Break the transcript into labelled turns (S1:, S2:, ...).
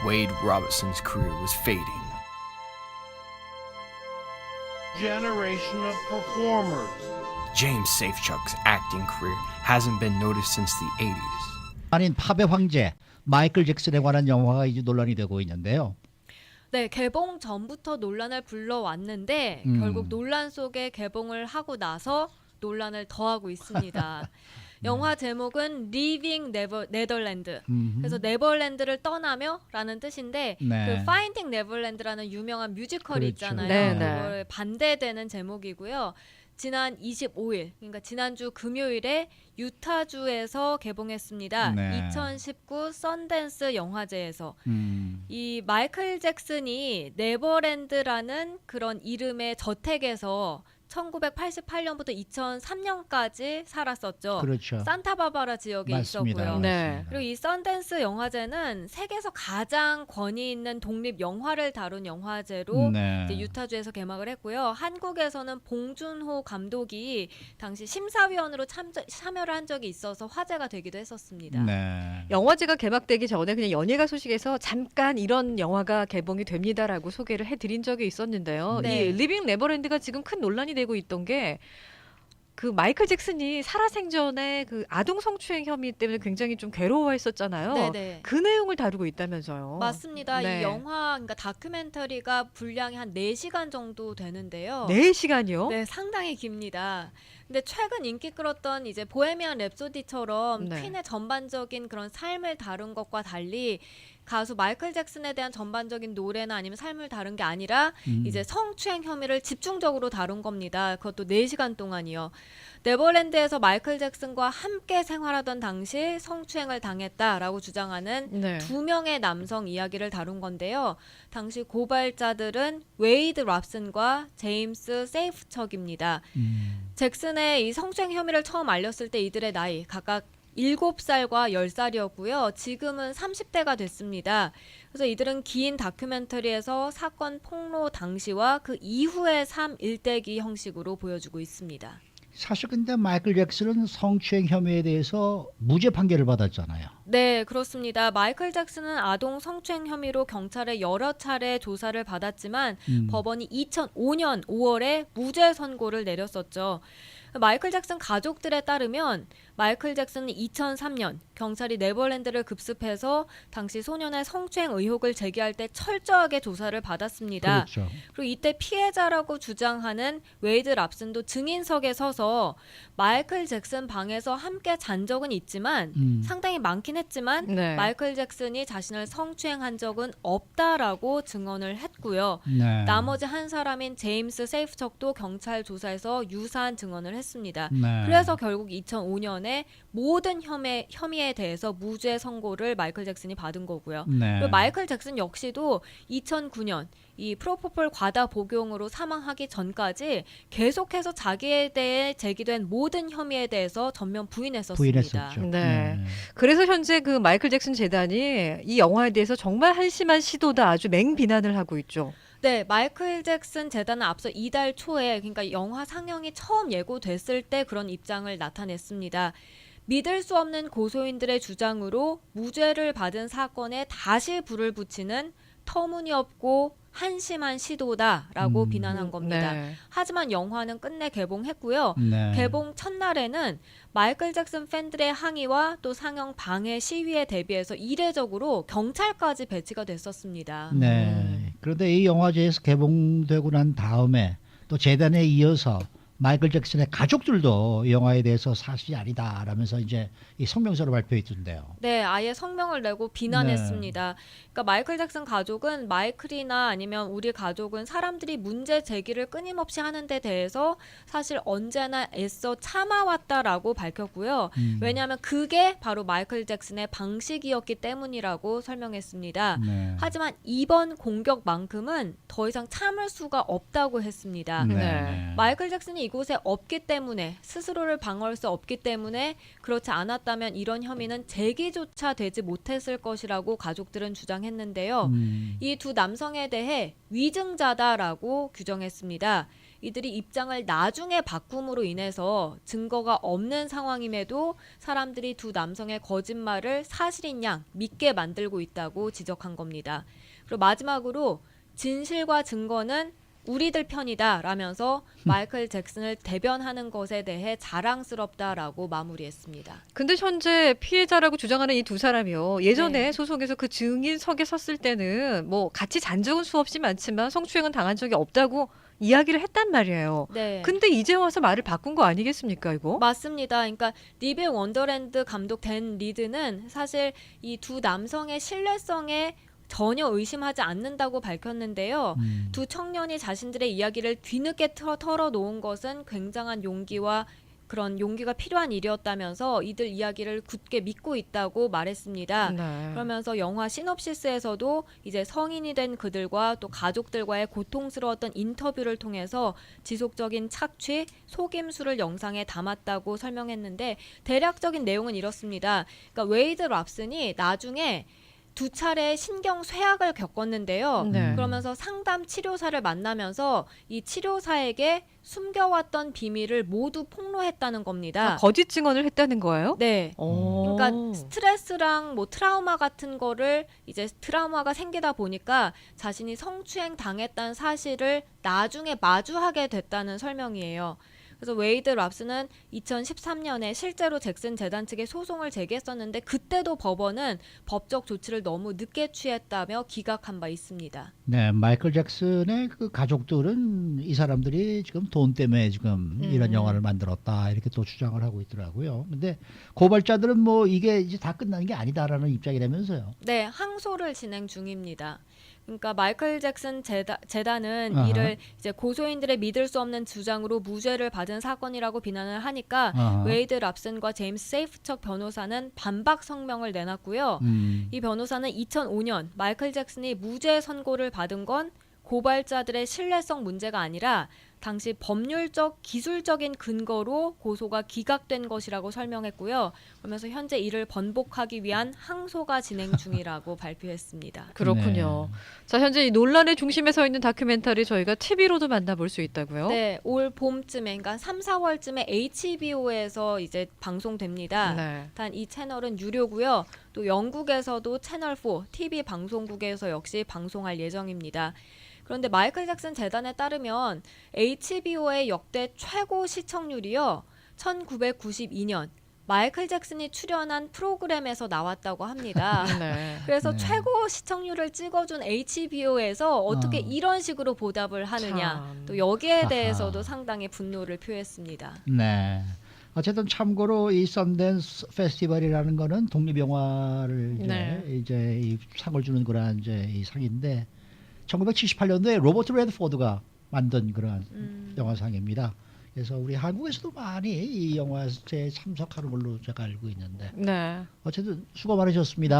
S1: Wade Robertson's career was fading.
S2: Generation of performers.
S1: James Safechuck's acting career hasn't been noticed since the 80s.
S3: 아닌 팝의 황제 마이클 잭슨에 관한 영화가 이제 논란이 되고 있는데요.
S4: 네, 개봉 전부터 논란을 불러왔는데 결국 논란 속에 개봉을 하고 나서 논란을 더하고 있습니다. 영화 제목은 Leaving Neverland. 그래서 네버랜드를 떠나며라는 뜻인데
S3: 네.
S4: 그 Finding Neverland라는 유명한 뮤지컬이
S3: 그렇죠.
S4: 있잖아요.
S5: 네, 네.
S4: 그걸 반대되는 제목이고요. 지난 25일, 그러니까 지난주 금요일에 유타주에서 개봉했습니다.
S3: 네.
S4: 2019 썬댄스 영화제에서 이 마이클 잭슨이 네버랜드라는 그런 이름의 저택에서 1988년부터 2003년까지 살았었죠.
S3: 그렇죠.
S4: 산타바바라 지역에
S3: 맞습니다.
S4: 있었고요.
S5: 네.
S3: 맞습니다.
S4: 그리고 이 썬댄스 영화제는 세계에서 가장 권위 있는 독립 영화를 다룬 영화제로
S3: 네.
S4: 이제 유타주에서 개막을 했고요. 한국에서는 봉준호 감독이 당시 심사위원으로 참여를 한 적이 있어서 화제가 되기도 했었습니다.
S3: 네.
S5: 영화제가 개막되기 전에 그냥 연예가 소식에서 잠깐 이런 영화가 개봉이 됩니다라고 소개를 해드린 적이 있었는데요.
S4: 네.
S5: 이 리빙 네버랜드가 지금 큰 논란이 되고 있던 게 그 마이클 잭슨이 살아생전에 그 아동 성추행 혐의 때문에 굉장히 좀 괴로워했었잖아요.
S4: 네네.
S5: 그 내용을 다루고 있다면서요.
S4: 맞습니다.
S5: 네.
S4: 이 영화, 그러니까 다큐멘터리가 분량이 한 4시간 정도 되는데요.
S5: 4시간이요?
S4: 네, 상당히 깁니다. 근데 최근 인기 끌었던 이제 보헤미안 랩소디처럼
S5: 네.
S4: 퀸의 전반적인 그런 삶을 다룬 것과 달리 가수 마이클 잭슨에 대한 전반적인 노래나 아니면 삶을 다룬 게 아니라 이제 성추행 혐의를 집중적으로 다룬 겁니다. 그것도 4시간 동안이요. 네버랜드에서 마이클 잭슨과 함께 생활하던 당시 성추행을 당했다라고 주장하는
S5: 네.
S4: 2명의 남성 이야기를 다룬 건데요. 당시 고발자들은 웨이드 랍슨과 제임스 세이프척입니다. 잭슨의 이 성추행 혐의를 처음 알렸을 때 이들의 나이 각각 7살과 10살이었고요. 지금은 30대가 됐습니다. 그래서 이들은 긴 다큐멘터리에서 사건 폭로 당시와 그 이후의 삶 일대기 형식으로 보여주고 있습니다.
S3: 사실 근데 마이클 잭슨은 성추행 혐의에 대해서 무죄 판결을 받았잖아요.
S4: 네, 그렇습니다. 마이클 잭슨은 아동 성추행 혐의로 경찰에 여러 차례 조사를 받았지만 법원이 2005년 5월에 무죄 선고를 내렸었죠. 마이클 잭슨 가족들에 따르면 마이클 잭슨은 2003년 경찰이 네버랜드를 급습해서 당시 소년의 성추행 의혹을 제기할 때 철저하게 조사를 받았습니다.
S3: 그렇죠.
S4: 그리고 이때 피해자라고 주장하는 웨이드 랍슨도 증인석에 서서 마이클 잭슨 방에서 함께 잔 적은 있지만 상당히 많긴 했지만
S5: 네.
S4: 마이클 잭슨이 자신을 성추행한 적은 없다라고 증언을 했고요.
S3: 네.
S4: 나머지 한 사람인 제임스 세이프척도 경찰 조사에서 유사한 증언을 했습니다.
S3: 네.
S4: 그래서 결국 2005년에 모든 혐의에 대해서 무죄 선고를 마이클 잭슨이 받은 거고요.
S3: 네.
S4: 그리고 마이클 잭슨 역시도 2009년 이 프로포폴 과다 복용으로 사망하기 전까지 계속해서 자기에 대해 제기된 모든 혐의에 대해서 전면 부인했었습니다.
S3: 부인했었죠.
S5: 네. 그래서 현재 그 마이클 잭슨 재단이 이 영화에 대해서 정말 한심한 시도다 아주 맹비난을 하고 있죠.
S4: 네, 마이클 잭슨 재단은 앞서 이달 초에 그러니까 영화 상영이 처음 예고됐을 때 그런 입장을 나타냈습니다. 믿을 수 없는 고소인들의 주장으로 무죄를 받은 사건에 다시 불을 붙이는 터무니없고 한심한 시도다라고 비난한 겁니다.
S5: 네.
S4: 하지만 영화는 끝내 개봉했고요.
S3: 네.
S4: 개봉 첫날에는 마이클 잭슨 팬들의 항의와 또 상영 방해 시위에 대비해서 이례적으로 경찰까지 배치가 됐었습니다.
S3: 네. 그런데 이 영화제에서 개봉되고 난 다음에 또 재단에 이어서 마이클 잭슨의 가족들도 이 영화에 대해서 사실이 아니다라면서 이제 이 성명서를 발표했던데요.
S4: 네, 아예 성명을 내고 비난했습니다. 그러니까 마이클 잭슨 가족은 마이클이나 아니면 우리 가족은 사람들이 문제 제기를 끊임없이 하는 데 대해서 사실 언제나 애써 참아왔다라고 밝혔고요. 왜냐하면 그게 바로 마이클 잭슨의 방식이었기 때문이라고 설명했습니다.
S3: 네.
S4: 하지만 이번 공격만큼은 더 이상 참을 수가 없다고 했습니다.
S5: 네.
S4: 마이클 잭슨이 이곳에 없기 때문에 스스로를 방어할 수 없기 때문에 그렇지 않았다면 이런 혐의는 제기조차 되지 못했을 것이라고 가족들은 주장했는데요. 이 두 남성에 대해 위증자다라고 규정했습니다. 이들이 입장을 나중에 바꿈으로 인해서 증거가 없는 상황임에도 사람들이 두 남성의 거짓말을 사실인 양 믿게 만들고 있다고 지적한 겁니다. 그리고 마지막으로 진실과 증거는 우리들 편이다 라면서 마이클 잭슨을 대변하는 것에 대해 자랑스럽다라고 마무리했습니다.
S5: 근데 현재 피해자라고 주장하는 이 두 사람이요. 예전에
S4: 네.
S5: 소송에서 그 증인석에 섰을 때는 뭐 같이 잔 적은 수없이 많지만 성추행은 당한 적이 없다고 이야기를 했단 말이에요.
S4: 네.
S5: 근데 이제 와서 말을 바꾼 거 아니겠습니까, 이거?
S4: 맞습니다. 그러니까 리빌 원더랜드 감독 댄 리드는 사실 이 두 남성의 신뢰성에 전혀 의심하지 않는다고 밝혔는데요. 두 청년이 자신들의 이야기를 뒤늦게 털어놓은 것은 굉장한 용기와 그런 용기가 필요한 일이었다면서 이들 이야기를 굳게 믿고 있다고 말했습니다.
S5: 네.
S4: 그러면서 영화 시놉시스에서도 이제 성인이 된 그들과 또 가족들과의 고통스러웠던 인터뷰를 통해서 지속적인 착취, 속임수를 영상에 담았다고 설명했는데 대략적인 내용은 이렇습니다. 그러니까 웨이드 랍슨이 나중에 두 차례 신경 쇠약을 겪었는데요.
S5: 네.
S4: 그러면서 상담 치료사를 만나면서 이 치료사에게 숨겨왔던 비밀을 모두 폭로했다는 겁니다.
S5: 아, 거짓 증언을 했다는 거예요?
S4: 네.
S5: 오.
S4: 그러니까 스트레스랑 뭐 트라우마 같은 거를 이제 트라우마가 생기다 보니까 자신이 성추행 당했다는 사실을 나중에 마주하게 됐다는 설명이에요. 그래서 웨이드 랍슨은 2013년에 실제로 잭슨 재단 측에 소송을 제기했었는데 그때도 법원은 법적 조치를 너무 늦게 취했다며 기각한 바 있습니다.
S3: 네, 마이클 잭슨의 그 가족들은 이 사람들이 지금 돈 때문에 지금 이런 영화를 만들었다 이렇게 또 주장을 하고 있더라고요. 근데 고발자들은 뭐 이게 이제 다 끝나는 게 아니다라는 입장이라면서요.
S4: 네, 항소를 진행 중입니다. 그러니까 마이클 잭슨 재단은
S3: 아하.
S4: 이를 이제 고소인들의 믿을 수 없는 주장으로 무죄를 받은 사건이라고 비난을 하니까
S3: 아하.
S4: 웨이드 랍슨과 제임스 세이프척 변호사는 반박 성명을 내놨고요. 이 변호사는 2005년 마이클 잭슨이 무죄 선고를 받은 건 고발자들의 신뢰성 문제가 아니라 당시 법률적 기술적인 근거로 고소가 기각된 것이라고 설명했고요. 그러면서 현재 이를 번복하기 위한 항소가 진행 중이라고 발표했습니다.
S5: 그렇군요. 자, 현재 이 논란의 중심에 서 있는 다큐멘터리 저희가 TV로도 만나볼 수 있다고요?
S4: 네, 올 봄쯤에 그러니까 3, 4월쯤에 HBO에서 이제 방송됩니다.
S5: 네.
S4: 단 이 채널은 유료고요. 또 영국에서도 채널 4 TV 방송국에서 역시 방송할 예정입니다. 그런데 마이클 잭슨 재단에 따르면 HBO의 역대 최고 시청률이요. 1992년 마이클 잭슨이 출연한 프로그램에서 나왔다고 합니다.
S5: 네.
S4: 그래서
S3: 네.
S4: 최고 시청률을 찍어준 HBO에서 어떻게 이런 식으로 보답을 하느냐.
S5: 참.
S4: 또 여기에
S3: 아하.
S4: 대해서도 상당히 분노를 표했습니다.
S3: 네. 어쨌든 참고로 이 썬댄스 페스티벌이라는 거는 독립 영화를
S5: 네.
S3: 이제 이 상을 주는 그런 이제 이 상인데 1978년도에 로버트 레드포드가 만든 그런 영화상입니다. 그래서 우리 한국에서도 많이 이 영화제에 참석하는 걸로 제가 알고 있는데
S5: 네.
S3: 어쨌든 수고 많으셨습니다.